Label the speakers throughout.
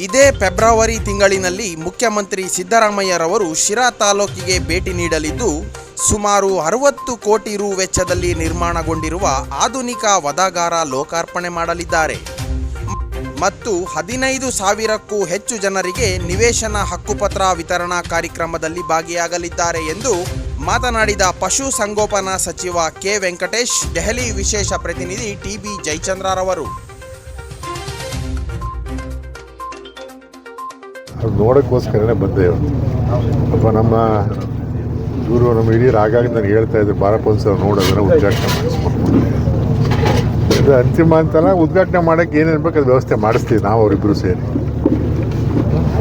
Speaker 1: ಇದೇ ಫೆಬ್ರವರಿ ತಿಂಗಳಿನಲ್ಲಿ ಮುಖ್ಯಮಂತ್ರಿ ಸಿದ್ದರಾಮಯ್ಯರವರು ಶಿರಾ ತಾಲೂಕಿಗೆ ಭೇಟಿ ನೀಡಲಿದ್ದು ಸುಮಾರು 60 ಕೋಟಿ ರು ವೆಚ್ಚದಲ್ಲಿ ನಿರ್ಮಾಣಗೊಂಡಿರುವ ಆಧುನಿಕ ವದಾಗಾರ ಲೋಕಾರ್ಪಣೆ ಮಾಡಲಿದ್ದಾರೆ ಮತ್ತು 15,000ಕ್ಕೂ ಹೆಚ್ಚು ಜನರಿಗೆ ನಿವೇಶನ ಹಕ್ಕುಪತ್ರ ವಿತರಣಾ ಕಾರ್ಯಕ್ರಮದಲ್ಲಿ ಭಾಗಿಯಾಗಲಿದ್ದಾರೆ ಎಂದು ಮಾತನಾಡಿದ ಪಶು ಸಂಗೋಪನಾ ಸಚಿವ ಕೆ ವೆಂಕಟೇಶ್, ದೆಹಲಿ ವಿಶೇಷ ಪ್ರತಿನಿಧಿ ಟಿ.ಬಿ. ಜಯಚಂದ್ರರವರು.
Speaker 2: ನೋಡೋಕ್ಕೋಸ್ಕರನೇ ಬಂದೆ ಅಪ್ಪ. ನಮ್ಮ ಹಿರಿಯರು ಆಗಾಗ ನನಗೆ ಹೇಳ್ತಾ ಇದ್ರು, ಬಾರಪ್ಪ ಒಂದ್ಸಲ ನೋಡೋದನ್ನ ಉದ್ಘಾಟನೆ ಮಾಡಿಸ್ಕೊಂಡು ಇದು ಅಂತಿಮ ಅಂತಲ್ಲ. ಉದ್ಘಾಟನೆ ಮಾಡೋಕ್ಕೆ ಏನೇನು ಬೇಕು ಅದು ವ್ಯವಸ್ಥೆ ಮಾಡಿಸ್ತೀವಿ ನಾವು ಅವರಿಬ್ಬರು ಸೇರಿ.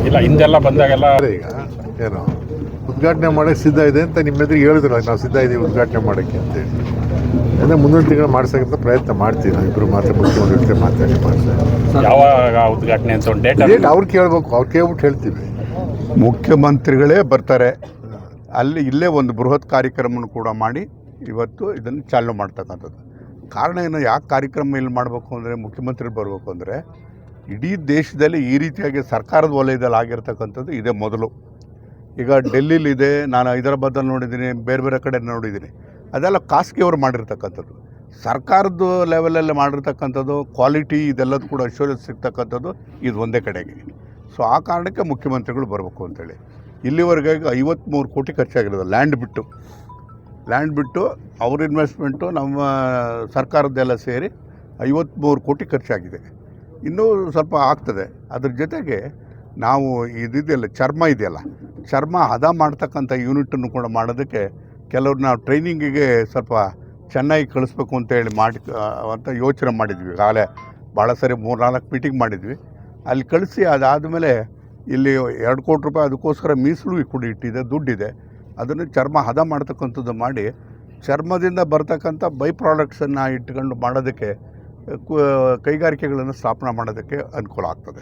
Speaker 3: ಇಲ್ಲ ಹಿಂದೆಲ್ಲ ಬಂದಾಗೆಲ್ಲ
Speaker 2: ಈಗ ಏನು ಉದ್ಘಾಟನೆ ಮಾಡೋಕ್ಕೆ ಸಿದ್ಧ ಇದೆ ಅಂತ ನಿಮ್ಮ ಎದುರಿಗೆ ಹೇಳಿದ್ರು, ನಾವು ಸಿದ್ಧ ಇದ್ದೀವಿ ಉದ್ಘಾಟನೆ ಮಾಡೋಕ್ಕೆ ಅಂತೇಳಿ. ಅಂದರೆ ಮುಂದಿನ ತಿಂಗಳು ಮಾಡ್ಸೋಕ್ಕಂತ ಪ್ರಯತ್ನ ಮಾಡ್ತೀವಿ. ನಾವು ಇಬ್ಬರು ಮುಖ್ಯಮಂತ್ರಿ ಜೊತೆ ಮಾತಾಡಿ ಮಾಡ್ತೀವಿ.
Speaker 3: ಯಾವಾಗ ಉದ್ಘಾಟನೆ ಅಂತ ಒಂದು ಡೇಟ್
Speaker 2: ಅವ್ರು ಕೇಳಬೇಕು, ಅವ್ರು ಕೇಳ್ಬಿಟ್ಟು ಹೇಳ್ತೀವಿ.
Speaker 4: ಮುಖ್ಯಮಂತ್ರಿಗಳೇ ಬರ್ತಾರೆ, ಇಲ್ಲೇ ಒಂದು ಬೃಹತ್ ಕಾರ್ಯಕ್ರಮವನ್ನು ಕೂಡ ಮಾಡಿ ಇವತ್ತು ಇದನ್ನು ಚಾಲನೆ ಮಾಡ್ತಕ್ಕಂಥದ್ದು. ಕಾರಣ ಏನು, ಯಾಕೆ ಕಾರ್ಯಕ್ರಮ ಇಲ್ಲಿ ಮಾಡಬೇಕು ಅಂದರೆ, ಮುಖ್ಯಮಂತ್ರಿ ಬರಬೇಕು ಅಂದರೆ ಇಡೀ ದೇಶದಲ್ಲಿ ಈ ರೀತಿಯಾಗಿ ಸರ್ಕಾರದ ವಲಯದಲ್ಲಿ ಆಗಿರ್ತಕ್ಕಂಥದ್ದು ಇದೇ ಮೊದಲು. ಈಗ ಡೆಲ್ಲಿಲಿದೆ, ನಾನು ಹೈದರಾಬಾದಲ್ಲಿ ನೋಡಿದ್ದೀನಿ, ಬೇರೆ ಬೇರೆ ಕಡೆ ನೋಡಿದ್ದೀನಿ. ಅದೆಲ್ಲ ಖಾಸಗಿಯವರು ಮಾಡಿರ್ತಕ್ಕಂಥದ್ದು. ಸರ್ಕಾರದ ಲೆವೆಲಲ್ಲಿ ಮಾಡಿರ್ತಕ್ಕಂಥದ್ದು ಕ್ವಾಲಿಟಿ ಇದೆಲ್ಲದೂ ಕೂಡ ಅಶ್ಯೂರೆನ್ಸ್ ಸಿಗ್ತಕ್ಕಂಥದ್ದು ಇದು ಒಂದೇ ಕಡೆಗೆ. ಸೊ ಆ ಕಾರಣಕ್ಕೆ ಮುಖ್ಯಮಂತ್ರಿಗಳು ಬರಬೇಕು ಅಂತೇಳಿ. ಇಲ್ಲಿವರೆಗೆ 53 ಕೋಟಿ ಖರ್ಚಾಗಿರೋದು ಲ್ಯಾಂಡ್ ಬಿಟ್ಟು ಅವ್ರ ಇನ್ವೆಸ್ಟ್ಮೆಂಟು ನಮ್ಮ ಸರ್ಕಾರದ್ದೆಲ್ಲ ಸೇರಿ 53 ಕೋಟಿ ಖರ್ಚಾಗಿದೆ. ಇನ್ನೂ ಸ್ವಲ್ಪ ಆಗ್ತದೆ. ಅದ್ರ ಜೊತೆಗೆ ನಾವು ಇದೆಯಲ್ಲ ಚರ್ಮ ಹದ ಮಾಡ್ತಕ್ಕಂಥ ಯೂನಿಟನ್ನು ಕೂಡ ಮಾಡೋದಕ್ಕೆ ಕೆಲವ್ರು ನಾವು ಟ್ರೈನಿಂಗಿಗೆ ಸ್ವಲ್ಪ ಚೆನ್ನಾಗಿ ಕಳಿಸ್ಬೇಕು ಅಂತೇಳಿ ಅಂತ ಯೋಚನೆ ಮಾಡಿದ್ವಿ. ಈಗಾಗಲೇ ಭಾಳ ಸರಿ 3-4 ಮೀಟಿಂಗ್ ಮಾಡಿದ್ವಿ. ಅಲ್ಲಿ ಕಳಿಸಿ ಅದಾದಮೇಲೆ ಇಲ್ಲಿ 2 ಕೋಟಿ ರೂಪಾಯಿ ಅದಕ್ಕೋಸ್ಕರ ಮೀಸಲು ಕೂಡ ಇಟ್ಟಿದೆ, ದುಡ್ಡಿದೆ. ಅದನ್ನು ಚರ್ಮ ಹದ ಮಾಡ್ತಕ್ಕಂಥದ್ದು ಮಾಡಿ ಚರ್ಮದಿಂದ ಬರ್ತಕ್ಕಂಥ ಬೈ ಪ್ರಾಡಕ್ಟ್ಸನ್ನು ಇಟ್ಕೊಂಡು ಮಾಡೋದಕ್ಕೆ ಕೈಗಾರಿಕೆಗಳನ್ನು ಸ್ಥಾಪನೆ ಮಾಡೋದಕ್ಕೆ ಅನುಕೂಲ ಆಗ್ತದೆ.